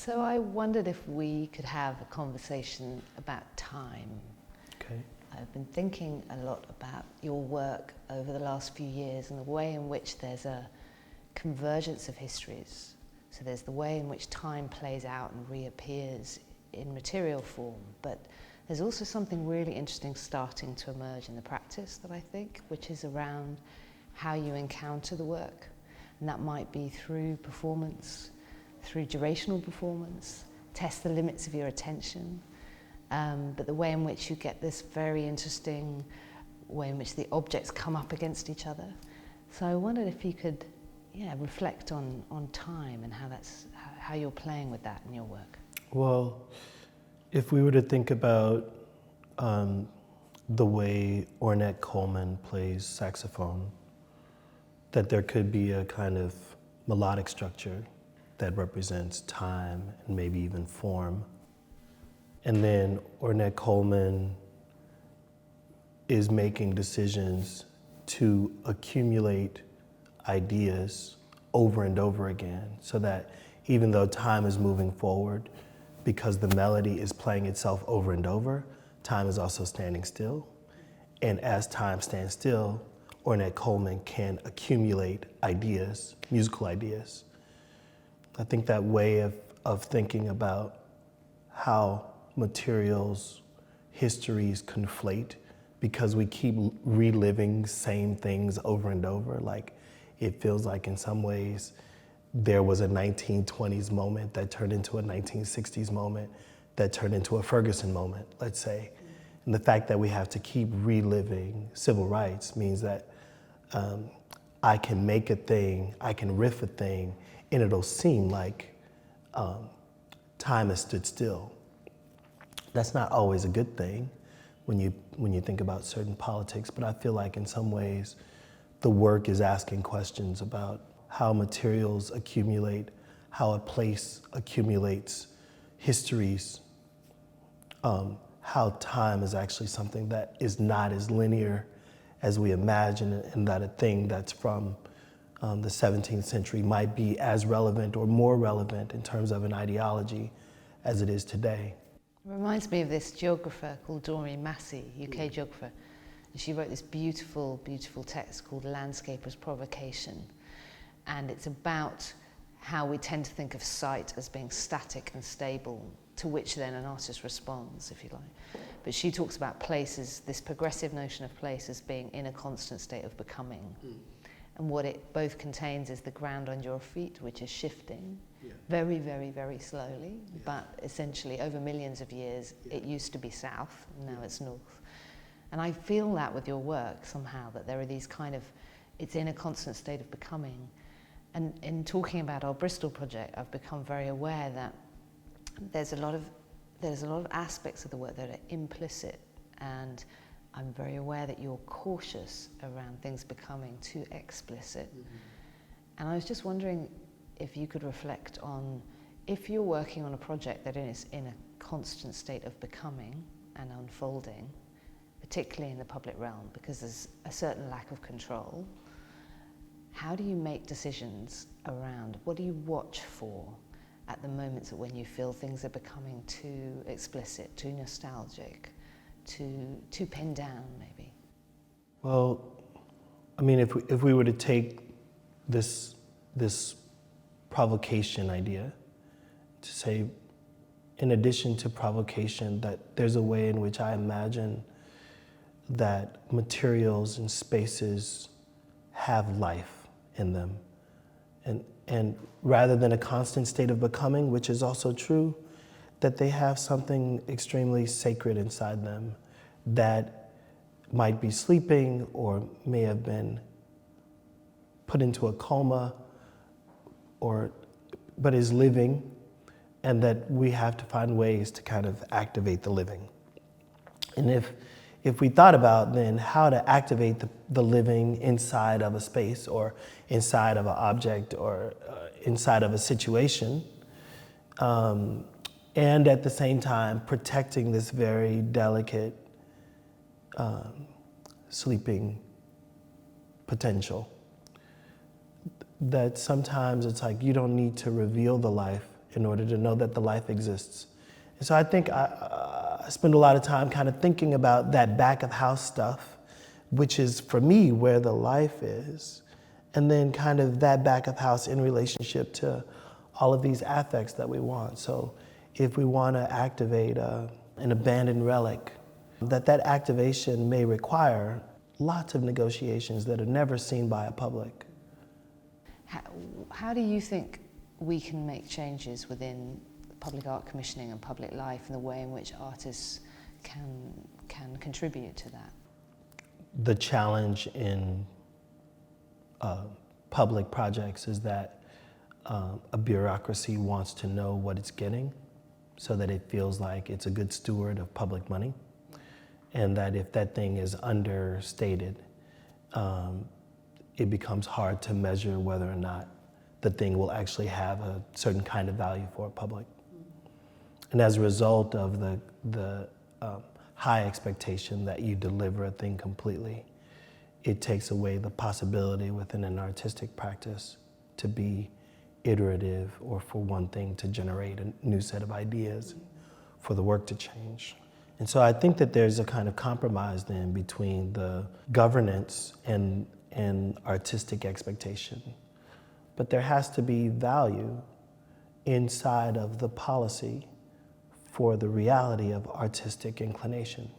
So I wondered if we could have a conversation about time. Okay. I've been thinking a lot about your work over the last few years and the way in which there's a convergence of histories. So there's the way in which time plays out and reappears in material form, but there's also something really interesting starting to emerge in the practice that I think, which is around how you encounter the work. And that might be through performance, through durational performance, test the limits of your attention, but the way in which you get this very interesting way in which the objects come up against each other. So I wondered if you could reflect on time and how you're playing with that in your work. Well, if we were to think about the way Ornette Coleman plays saxophone, that there could be a kind of melodic structure that represents time and maybe even form. And then Ornette Coleman is making decisions to accumulate ideas over and over again, so that even though time is moving forward, because the melody is playing itself over and over, time is also standing still. And as time stands still, Ornette Coleman can accumulate ideas, musical ideas. I think that way of thinking about how materials, histories conflate, because we keep reliving same things over and over. Like, it feels like in some ways there was a 1920s moment that turned into a 1960s moment that turned into a Ferguson moment, let's say. And the fact that we have to keep reliving civil rights means that I can make a thing, I can riff a thing, and it'll seem like time has stood still. That's not always a good thing when you think about certain politics, but I feel like in some ways the work is asking questions about how materials accumulate, how a place accumulates histories, how time is actually something that is not as linear as we imagine, and that a thing that's from the 17th century might be as relevant or more relevant in terms of an ideology as it is today. It reminds me of this geographer called Doherty, UK geographer. And she wrote this beautiful, beautiful text called Landscaper's Provocation. And it's about how we tend to think of sight as being static and stable, to which then an artist responds, if you like. But she talks about places, this progressive notion of place as being in a constant state of becoming. And what it both contains is the ground under your feet, which is shifting very, very, very slowly, but essentially over millions of years, it used to be south, now it's north. And I feel that with your work somehow, that there are these kind of, it's in a constant state of becoming. And in talking about our Bristol project, I've become very aware that there's a lot of aspects of the work that are implicit, and I'm very aware that you're cautious around things becoming too explicit. And I was just wondering if you could reflect on, if you're working on a project that is in a constant state of becoming and unfolding, particularly in the public realm, because there's a certain lack of control, how do you make decisions around, what do you watch for at the moments when you feel things are becoming too explicit, too nostalgic, too pinned down, maybe? Well, I mean, if we were to take this provocation idea, to say, in addition to provocation, that there's a way in which I imagine that materials and spaces have life in them. And rather than a constant state of becoming, which is also true, that they have something extremely sacred inside them that might be sleeping or may have been put into a coma, but is living, and that we have to find ways to kind of activate the living. And if we thought about then how to activate the living inside of a space or inside of an object or inside of a situation, and at the same time protecting this very delicate sleeping potential, that sometimes it's like you don't need to reveal the life in order to know that the life exists. And so I think I spend a lot of time kind of thinking about that back of house stuff, which is for me where the life is, and then kind of that back of house in relationship to all of these affects that we want. So if we want to activate an abandoned relic, that activation may require lots of negotiations that are never seen by a public. How do you think we can make changes within public art commissioning and public life and the way in which artists can contribute to that? The challenge in public projects is that a bureaucracy wants to know what it's getting so that it feels like it's a good steward of public money, and that if that thing is understated, it becomes hard to measure whether or not the thing will actually have a certain kind of value for a public. And as a result of the high expectation that you deliver a thing completely, it takes away the possibility within an artistic practice to be iterative or for one thing to generate a new set of ideas, for the work to change. And so I think that there's a kind of compromise then between the governance and artistic expectation. But there has to be value inside of the policy for the reality of artistic inclination.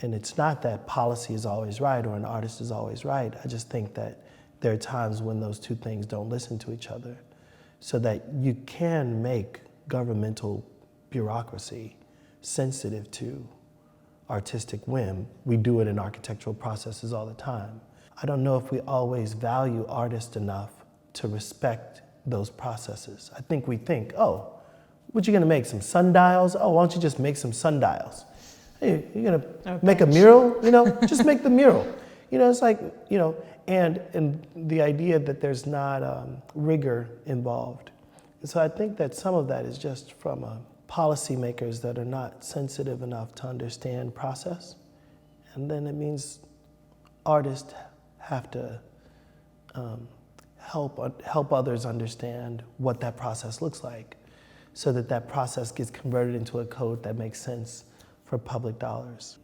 And it's not that policy is always right or an artist is always right. I just think that there are times when those two things don't listen to each other, so that you can make governmental bureaucracy sensitive to artistic whim. We do it in architectural processes all the time. I don't know if we always value artists enough to respect those processes. I think we think, oh, what you gonna make, some sundials? Oh, why don't you just make some sundials? Hey, you're gonna make a mural? Just make the mural. It's like, and the idea that there's not rigor involved. And so I think that some of that is just from policymakers that are not sensitive enough to understand process. And then it means artists have to help others understand what that process looks like, so that that process gets converted into a code that makes sense for public dollars.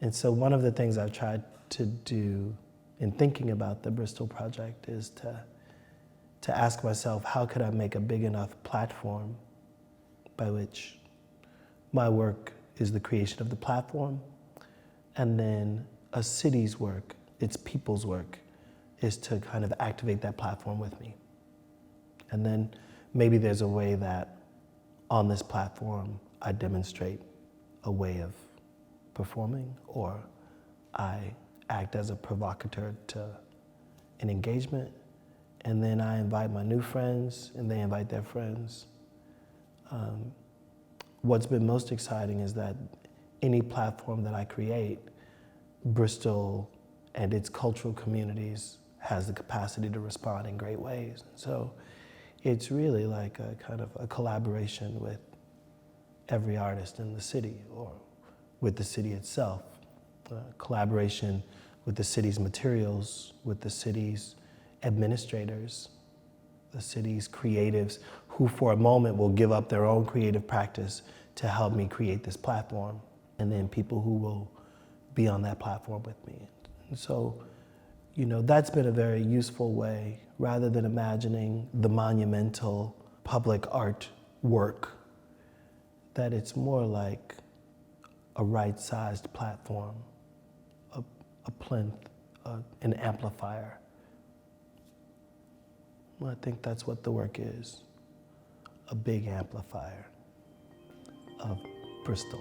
And so one of the things I've tried to do in thinking about the Bristol project is to ask myself, how could I make a big enough platform by which my work is the creation of the platform, and then a city's work, its people's work, is to kind of activate that platform with me. And then maybe there's a way that on this platform I demonstrate a way of performing, or I act as a provocateur to an engagement, and then I invite my new friends and they invite their friends. What's been most exciting is that any platform that I create, Bristol and its cultural communities has the capacity to respond in great ways. So it's really like a kind of a collaboration with every artist in the city, or with the city itself. Collaboration with the city's materials, with the city's administrators, the city's creatives, who for a moment will give up their own creative practice to help me create this platform, and then people who will be on that platform with me. And so, that's been a very useful way, rather than imagining the monumental public art work, that it's more like a right-sized platform, a plinth, an amplifier. Well, I think that's what the work is, a big amplifier of Bristol.